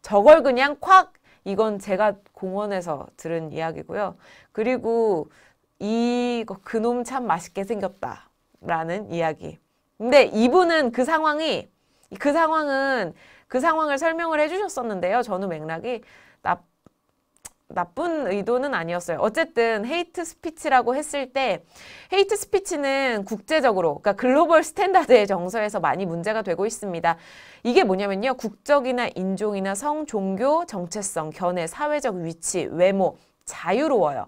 저걸 그냥 콱! 이건 제가 공원에서 들은 이야기고요. 그리고 그놈 참 맛있게 생겼다 라는 이야기. 근데 이분은 그 상황을 설명을 해주셨었는데요. 저는 맥락이 나쁜 의도는 아니었어요. 어쨌든 헤이트 스피치라고 했을 때 헤이트 스피치는 국제적으로 그러니까 글로벌 스탠다드의 정서에서 많이 문제가 되고 있습니다. 이게 뭐냐면요. 국적이나 인종이나 성, 종교, 정체성, 견해, 사회적 위치, 외모 자유로워요.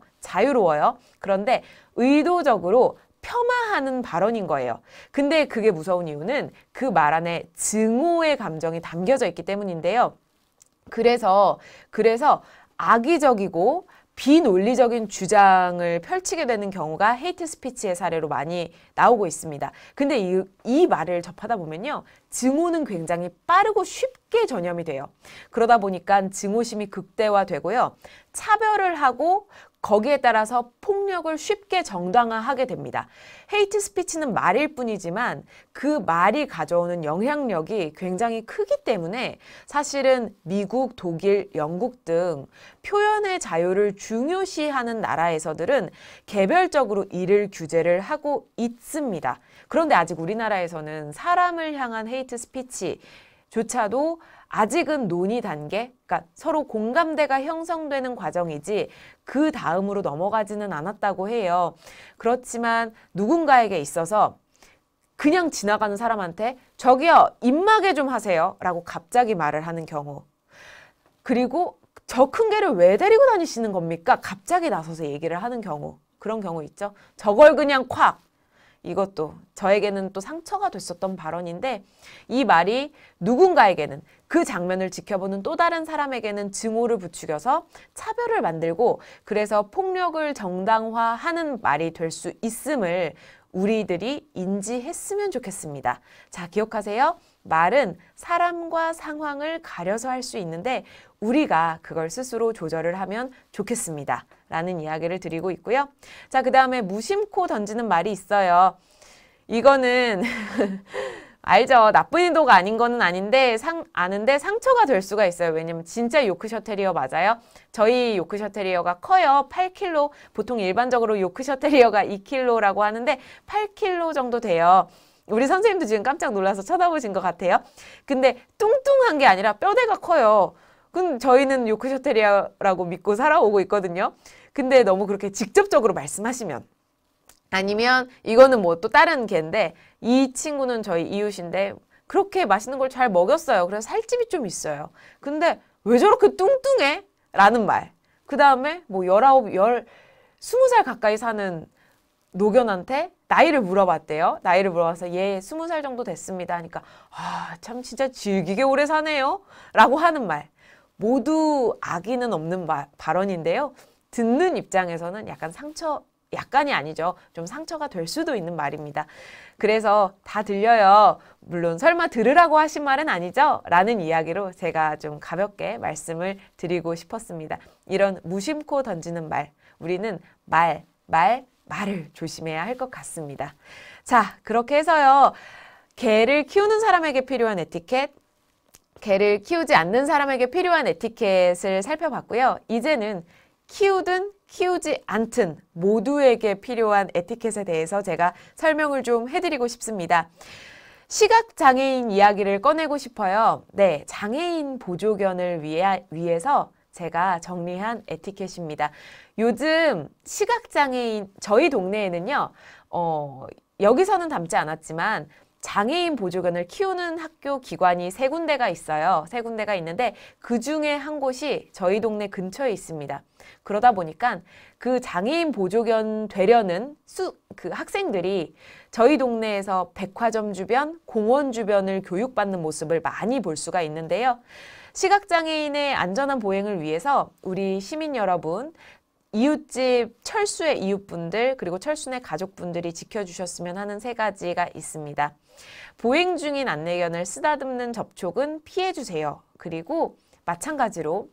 그런데 의도적으로 폄하하는 발언인 거예요. 근데 그게 무서운 이유는 그 말 안에 증오의 감정이 담겨져 있기 때문인데요. 그래서 악의적이고 비논리적인 주장을 펼치게 되는 경우가 헤이트 스피치의 사례로 많이 나오고 있습니다. 근데 이 말을 접하다 보면요. 증오는 굉장히 빠르고 쉽게 전염이 돼요. 그러다 보니까 증오심이 극대화되고요. 차별을 하고 거기에 따라서 폭력을 쉽게 정당화하게 됩니다. 헤이트 스피치는 말일 뿐이지만 그 말이 가져오는 영향력이 굉장히 크기 때문에 사실은 미국, 독일, 영국 등 표현의 자유를 중요시하는 나라에서들은 개별적으로 이를 규제를 하고 있습니다. 그런데 아직 우리나라에서는 사람을 향한 헤이트 스피치조차도 아직은 논의 단계, 그러니까 서로 공감대가 형성되는 과정이지 그 다음으로 넘어가지는 않았다고 해요. 그렇지만 누군가에게 있어서 그냥 지나가는 사람한테 저기요, 입마개 좀 하세요 라고 갑자기 말을 하는 경우, 그리고 저 큰 개를 왜 데리고 다니시는 겁니까? 갑자기 나서서 얘기를 하는 경우, 그런 경우 있죠. 저걸 그냥 콱! 이것도 저에게는 또 상처가 됐었던 발언인데 이 말이 누군가에게는 그 장면을 지켜보는 또 다른 사람에게는 증오를 부추겨서 차별을 만들고 그래서 폭력을 정당화하는 말이 될 수 있음을 우리들이 인지했으면 좋겠습니다. 자, 기억하세요. 말은 사람과 상황을 가려서 할 수 있는데 우리가 그걸 스스로 조절을 하면 좋겠습니다. 라는 이야기를 드리고 있고요. 자, 그 다음에 무심코 던지는 말이 있어요. 이거는 알죠? 나쁜 의도가 아닌 거는 아는데 상처가 될 수가 있어요. 왜냐면 진짜 요크셔 테리어 맞아요? 저희 요크셔 테리어가 커요. 8kg. 보통 일반적으로 요크셔 테리어가 2kg라고 하는데 8kg 정도 돼요. 우리 선생님도 지금 깜짝 놀라서 쳐다보신 것 같아요. 근데 뚱뚱한 게 아니라 뼈대가 커요. 근데 저희는 요크셔 테리어라고 믿고 살아오고 있거든요. 근데 너무 그렇게 직접적으로 말씀하시면, 아니면 이거는 뭐 또 다른 개인데, 이 친구는 저희 이웃인데 그렇게 맛있는 걸 잘 먹였어요. 그래서 살집이 좀 있어요. 근데 왜 저렇게 뚱뚱해? 라는 말. 그 다음에 뭐 20살 가까이 사는 노견한테 나이를 물어봤대요. 나이를 물어봐서 얘 20살 정도 됐습니다 하니까 참 진짜 질기게 오래 사네요 라고 하는 말. 모두 악의는 없는 발언인데요. 듣는 입장에서는 약간이 아니죠. 좀 상처가 될 수도 있는 말입니다. 그래서 다 들려요. 물론 설마 들으라고 하신 말은 아니죠? 라는 이야기로 제가 좀 가볍게 말씀을 드리고 싶었습니다. 이런 무심코 던지는 말, 우리는 말을 조심해야 할 것 같습니다. 자, 그렇게 해서요. 개를 키우는 사람에게 필요한 에티켓, 개를 키우지 않는 사람에게 필요한 에티켓을 살펴봤고요. 이제는 키우든 키우지 않든 모두에게 필요한 에티켓에 대해서 제가 설명을 좀 해드리고 싶습니다. 시각장애인 이야기를 꺼내고 싶어요. 네, 장애인 보조견을 위해서 제가 정리한 에티켓입니다. 요즘 시각장애인, 저희 동네에는요, 여기서는 담지 않았지만 장애인 보조견을 키우는 학교 기관이 3군데가 있어요. 3군데가 있는데 그 중에 한 곳이 저희 동네 근처에 있습니다. 그러다 보니까 그 장애인 보조견 되려는 그 학생들이 저희 동네에서 백화점 주변, 공원 주변을 교육받는 모습을 많이 볼 수가 있는데요. 시각장애인의 안전한 보행을 위해서 우리 시민 여러분, 이웃집 철수의 이웃분들, 그리고 철수의 가족분들이 지켜주셨으면 하는 3가지가 있습니다. 보행 중인 안내견을 쓰다듬는 접촉은 피해주세요. 그리고 마찬가지로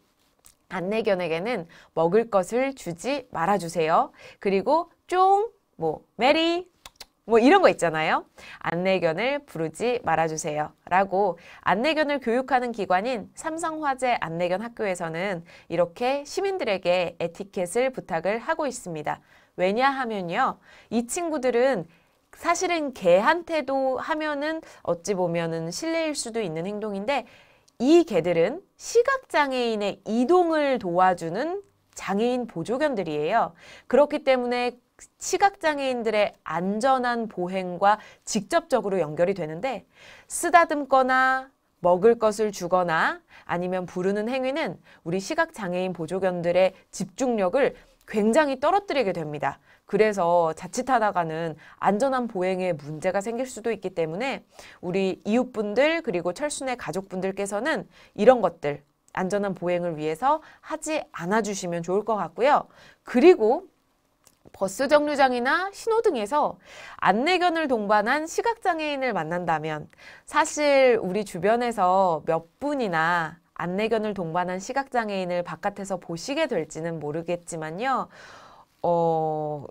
안내견에게는 먹을 것을 주지 말아주세요. 그리고 쫑, 메리, 이런 거 있잖아요. 안내견을 부르지 말아주세요. 라고 안내견을 교육하는 기관인 삼성화재 안내견 학교에서는 이렇게 시민들에게 에티켓을 부탁을 하고 있습니다. 왜냐하면요. 이 친구들은 사실은 개한테도 하면은 어찌 보면은 실례일 수도 있는 행동인데, 이 개들은 시각장애인의 이동을 도와주는 장애인 보조견들이에요. 그렇기 때문에 시각장애인들의 안전한 보행과 직접적으로 연결이 되는데, 쓰다듬거나 먹을 것을 주거나 아니면 부르는 행위는 우리 시각장애인 보조견들의 집중력을 굉장히 떨어뜨리게 됩니다. 그래서 자칫하다가는 안전한 보행에 문제가 생길 수도 있기 때문에 우리 이웃분들 그리고 철순의 가족분들께서는 이런 것들 안전한 보행을 위해서 하지 않아 주시면 좋을 것 같고요. 그리고 버스 정류장이나 신호등에서 안내견을 동반한 시각장애인을 만난다면, 사실 우리 주변에서 몇 분이나 안내견을 동반한 시각장애인을 바깥에서 보시게 될지는 모르겠지만요.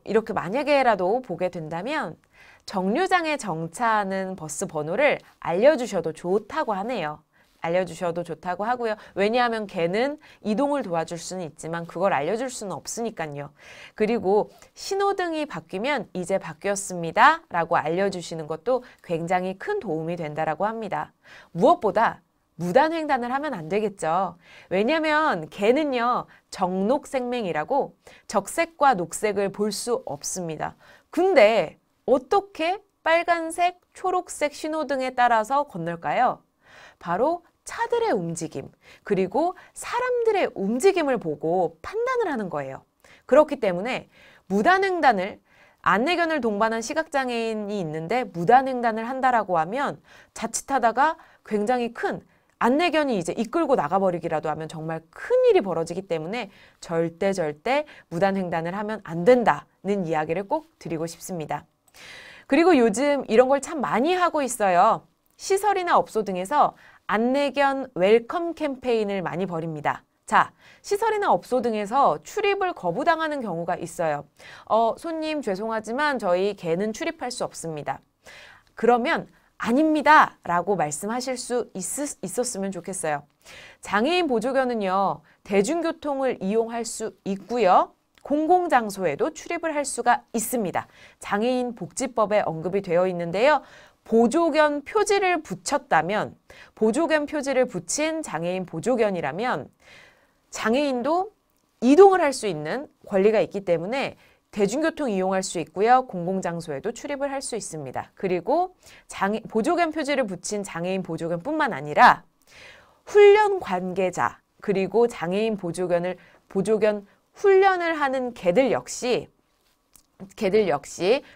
이렇게 만약에라도 보게 된다면 정류장에 정차하는 버스 번호를 알려주셔도 좋다고 하네요. 알려주셔도 좋다고 하고요. 왜냐하면 개는 이동을 도와줄 수는 있지만 그걸 알려줄 수는 없으니까요. 그리고 신호등이 바뀌면 이제 바뀌었습니다 라고 알려주시는 것도 굉장히 큰 도움이 된다라고 합니다. 무엇보다 무단횡단을 하면 안 되겠죠. 왜냐하면 개는요, 정녹생맹이라고 적색과 녹색을 볼 수 없습니다. 근데 어떻게 빨간색, 초록색 신호등에 따라서 건널까요? 바로 차들의 움직임, 그리고 사람들의 움직임을 보고 판단을 하는 거예요. 그렇기 때문에 무단횡단을, 안내견을 동반한 시각장애인이 있는데 무단횡단을 한다라고 하면 자칫하다가 굉장히 큰, 안내견이 이제 이끌고 나가버리기라도 하면 정말 큰일이 벌어지기 때문에 절대 무단횡단을 하면 안 된다는 이야기를 꼭 드리고 싶습니다. 그리고 요즘 이런 걸 참 많이 하고 있어요. 시설이나 업소 등에서 안내견 웰컴 캠페인을 많이 벌입니다. 자, 시설이나 업소 등에서 출입을 거부당하는 경우가 있어요. 손님 죄송하지만 저희 개는 출입할 수 없습니다. 그러면 아닙니다 라고 말씀하실 수 있었으면 좋겠어요. 장애인 보조견은요, 대중교통을 이용할 수 있고요. 공공장소에도 출입을 할 수가 있습니다. 장애인 복지법에 언급이 되어 있는데요. 보조견 표지를 붙였다면, 보조견 표지를 붙인 장애인 보조견이라면 장애인도 이동을 할 수 있는 권리가 있기 때문에 대중교통 이용할 수 있고요. 공공장소에도 출입을 할 수 있습니다. 그리고 보조견 표지를 붙인 장애인 보조견뿐만 아니라 훈련 관계자, 그리고 장애인 보조견 훈련을 하는 개들 역시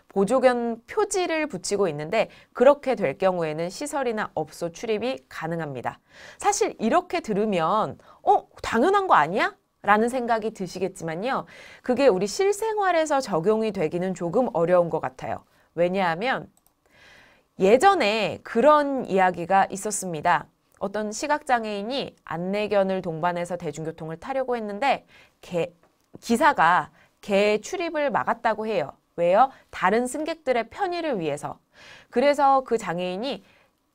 보조견 표지를 붙이고 있는데, 그렇게 될 경우에는 시설이나 업소 출입이 가능합니다. 사실 이렇게 들으면 당연한 거 아니야? 라는 생각이 드시겠지만요. 그게 우리 실생활에서 적용이 되기는 조금 어려운 것 같아요. 왜냐하면 예전에 그런 이야기가 있었습니다. 어떤 시각장애인이 안내견을 동반해서 대중교통을 타려고 했는데 기사가 개 출입을 막았다고 해요. 왜요? 다른 승객들의 편의를 위해서. 그래서 그 장애인이,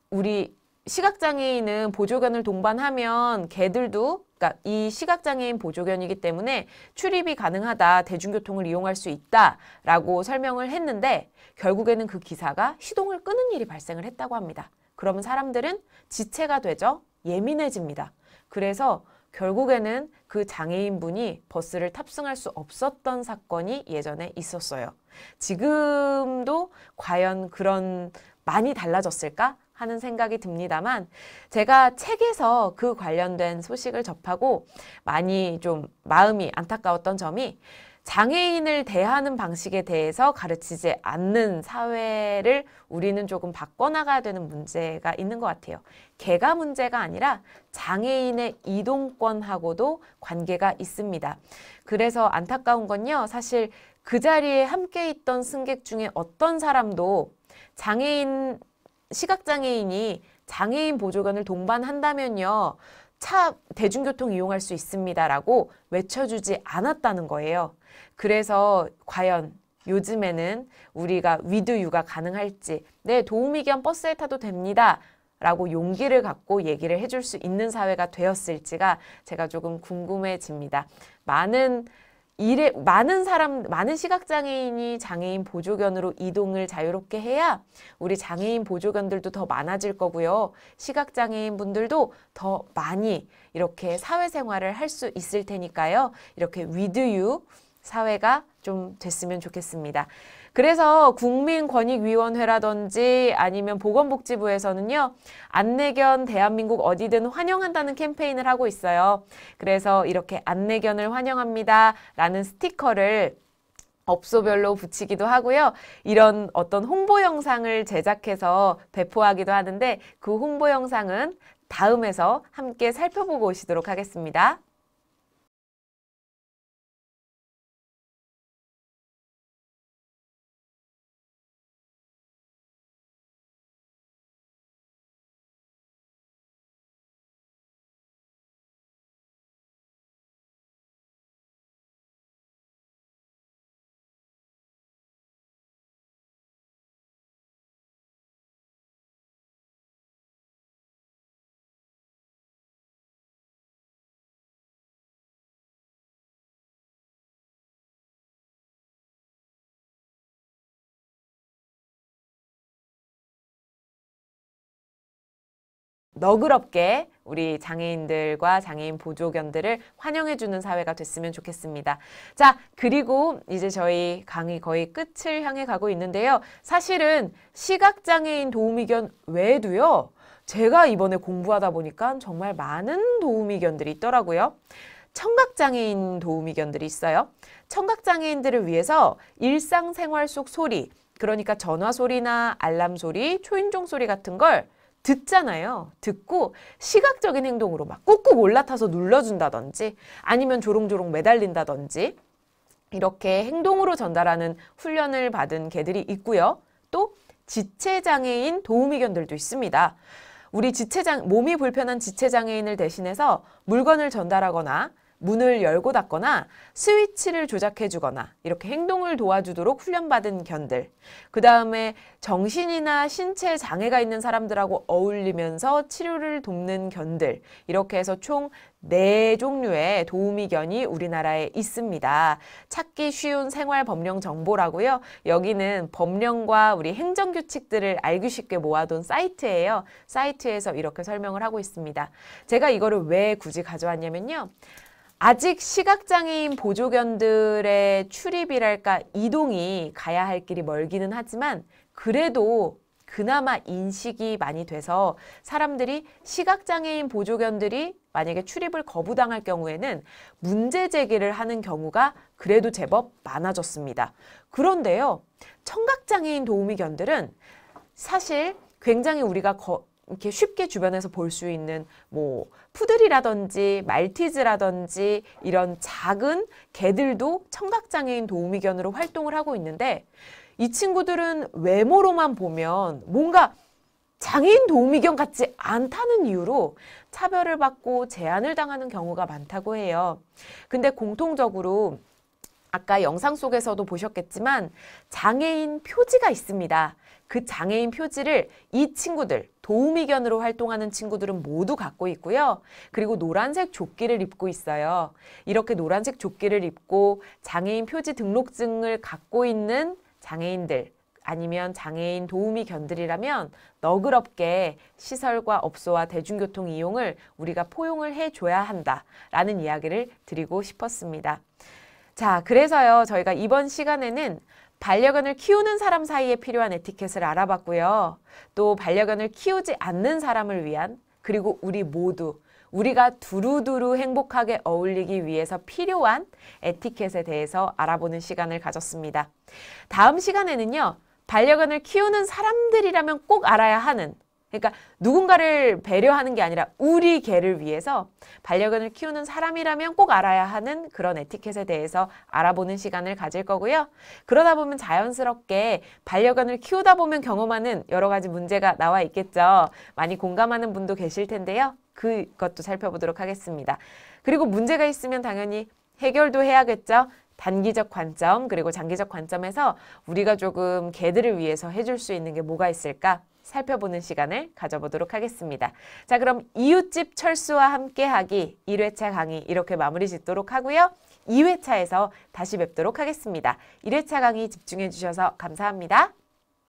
우리 시각장애인은 보조견을 동반하면 개들도, 그러니까 이 시각장애인 보조견이기 때문에 출입이 가능하다, 대중교통을 이용할 수 있다라고 설명을 했는데, 결국에는 그 기사가 시동을 끄는 일이 발생을 했다고 합니다. 그러면 사람들은 지체가 되죠. 예민해집니다. 그래서 결국에는 그 장애인분이 버스를 탑승할 수 없었던 사건이 예전에 있었어요. 지금도 과연 많이 달라졌을까 하는 생각이 듭니다만, 제가 책에서 그 관련된 소식을 접하고 많이 좀 마음이 안타까웠던 점이, 장애인을 대하는 방식에 대해서 가르치지 않는 사회를 우리는 조금 바꿔나가야 되는 문제가 있는 것 같아요. 개가 문제가 아니라 장애인의 이동권하고도 관계가 있습니다. 그래서 안타까운 건요, 사실 그 자리에 함께 있던 승객 중에 어떤 사람도 시각장애인이 장애인 보조견을 동반한다면요, 대중교통 이용할 수 있습니다라고 외쳐주지 않았다는 거예요. 그래서 과연 요즘에는 우리가 위드유가 가능할지, 네, 도우미견 버스에 타도 됩니다 라고 용기를 갖고 얘기를 해줄 수 있는 사회가 되었을지가 제가 조금 궁금해집니다. 많은 시각장애인이 장애인 보조견으로 이동을 자유롭게 해야 우리 장애인 보조견들도 더 많아질 거고요. 시각장애인 분들도 더 많이 이렇게 사회생활을 할 수 있을 테니까요. 이렇게 위드유 사회가 좀 됐으면 좋겠습니다. 그래서 국민권익위원회라든지 아니면 보건복지부에서는요, 안내견 대한민국 어디든 환영한다는 캠페인을 하고 있어요. 그래서 이렇게 안내견을 환영합니다 라는 스티커를 업소별로 붙이기도 하고요. 이런 어떤 홍보 영상을 제작해서 배포하기도 하는데, 그 홍보 영상은 다음에서 함께 살펴보고 오시도록 하겠습니다. 너그럽게 우리 장애인들과 장애인 보조견들을 환영해주는 사회가 됐으면 좋겠습니다. 자, 그리고 이제 저희 강의 거의 끝을 향해 가고 있는데요. 사실은 시각장애인 도우미견 외에도요, 제가 이번에 공부하다 보니까 정말 많은 도우미견들이 있더라고요. 청각장애인 도우미견들이 있어요. 청각장애인들을 위해서 일상생활 속 소리, 그러니까 전화 소리나 알람 소리, 초인종 소리 같은 걸 듣잖아요. 듣고 시각적인 행동으로 막 꾹꾹 올라타서 눌러준다든지 아니면 조롱조롱 매달린다든지 이렇게 행동으로 전달하는 훈련을 받은 개들이 있고요. 또 지체장애인 도우미견들도 있습니다. 우리 몸이 불편한 지체장애인을 대신해서 물건을 전달하거나 문을 열고 닫거나 스위치를 조작해 주거나 이렇게 행동을 도와주도록 훈련받은 견들. 그 다음에 정신이나 신체 장애가 있는 사람들하고 어울리면서 치료를 돕는 견들. 이렇게 해서 총 4종류의 도우미견이 우리나라에 있습니다. 찾기 쉬운 생활 법령 정보라고요. 여기는 법령과 우리 행정규칙들을 알기 쉽게 모아둔 사이트예요. 사이트에서 이렇게 설명을 하고 있습니다. 제가 이거를 왜 굳이 가져왔냐면요. 아직 시각장애인 보조견들의 출입이랄까 이동이 가야 할 길이 멀기는 하지만 그래도 그나마 인식이 많이 돼서 사람들이 시각장애인 보조견들이 만약에 출입을 거부당할 경우에는 문제 제기를 하는 경우가 그래도 제법 많아졌습니다. 그런데요, 청각장애인 도우미견들은 사실 굉장히 우리가 이렇게 쉽게 주변에서 볼 수 있는 뭐 푸들이라든지 말티즈라든지 이런 작은 개들도 청각장애인 도우미견으로 활동을 하고 있는데 이 친구들은 외모로만 보면 뭔가 장애인 도우미견 같지 않다는 이유로 차별을 받고 제한을 당하는 경우가 많다고 해요. 근데 공통적으로 아까 영상 속에서도 보셨겠지만 장애인 표지가 있습니다. 그 장애인 표지를 이 친구들, 도우미견으로 활동하는 친구들은 모두 갖고 있고요. 그리고 노란색 조끼를 입고 있어요. 이렇게 노란색 조끼를 입고 장애인 표지 등록증을 갖고 있는 장애인들 아니면 장애인 도우미견들이라면 너그럽게 시설과 업소와 대중교통 이용을 우리가 포용을 해줘야 한다라는 이야기를 드리고 싶었습니다. 자, 그래서요, 저희가 이번 시간에는 반려견을 키우는 사람 사이에 필요한 에티켓을 알아봤고요. 또 반려견을 키우지 않는 사람을 위한, 그리고 우리 모두 우리가 두루두루 행복하게 어울리기 위해서 필요한 에티켓에 대해서 알아보는 시간을 가졌습니다. 다음 시간에는요, 반려견을 키우는 사람들이라면 꼭 알아야 하는, 그러니까 누군가를 배려하는 게 아니라 우리 개를 위해서 반려견을 키우는 사람이라면 꼭 알아야 하는 그런 에티켓에 대해서 알아보는 시간을 가질 거고요. 그러다 보면 자연스럽게 반려견을 키우다 보면 경험하는 여러 가지 문제가 나와 있겠죠. 많이 공감하는 분도 계실 텐데요. 그것도 살펴보도록 하겠습니다. 그리고 문제가 있으면 당연히 해결도 해야겠죠. 단기적 관점 그리고 장기적 관점에서 우리가 조금 개들을 위해서 해줄 수 있는 게 뭐가 있을까 살펴보는 시간을 가져보도록 하겠습니다. 자, 그럼 이웃집 철수와 함께하기 1회차 강의 이렇게 마무리 짓도록 하고요. 2회차에서 다시 뵙도록 하겠습니다. 1회차 강의 집중해 주셔서 감사합니다.